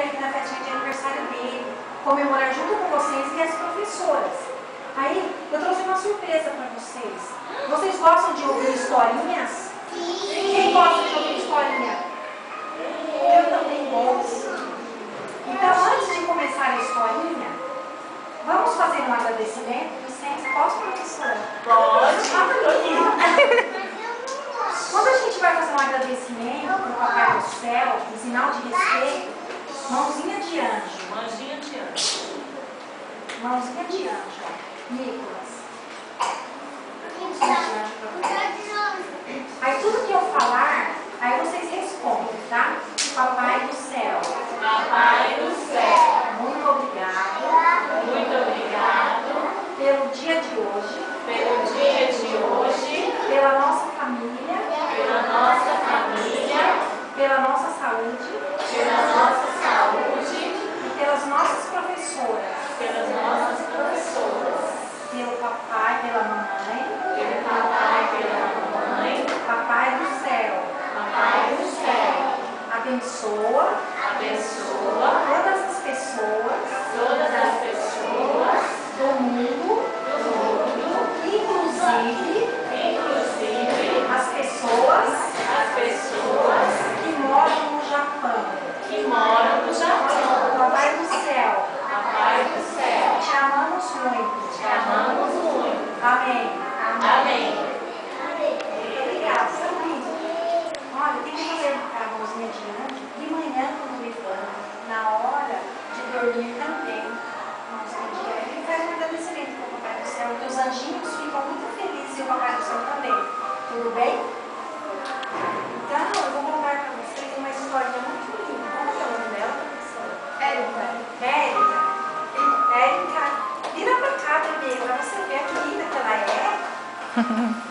vir aqui na festinha de aniversário dele, comemorar junto com vocês e as professoras. Aí, eu trouxe uma surpresa para vocês. Vocês gostam de ouvir historinhas? Sim. Quem gosta de ouvir historinha? Eu também gosto. Então, antes de começar a historinha, vamos fazer um agradecimento? Licença, posso, professora? Pode. Quando a gente vai fazer um agradecimento para o Papai do Céu, em sinal de respeito, mãozinha de anjo. Mãozinha de anjo. Mãozinha de anjo, ó. Nicolas. Aí tudo que eu falar, aí vocês respondem, tá? Papai do Céu. Papai do céu. Muito obrigado. Muito obrigado pelo dia de hoje. pelo dia de hoje, Pela nossa família. pela nossa família, Pela nossa saúde. pela nossa saúde, E pelas nossas professoras. pelas nossas professoras, Pelo papai, pela mamãe. pelo papai, pela mamãe, Papai do Céu. papai do céu. Abençoa Abençoa todas as pessoas todas as pessoas do mundo, do mundo, inclusive inclusive as pessoas as pessoas que moram no Japão. que moram no Japão. Papai do Céu, Papai do céu, te amamos muito. te amamos muito. Amém. Amém. Obrigada, seu lindo. Olha, tem que fazer a mãozinha de anjo de manhã quando levanta, na hora de dormir também. Mãozinha de anjo. E faz um agradecimento para o Papai do Céu, que os anjinhos ficam muito felizes e o Papai do Céu também. Tudo bem? Então, eu vou contar para vocês uma história muito linda. Como é o nome dela, professora? Érica. Érica. Érica, vira pra cá, bebê, para você ver que linda que ela é.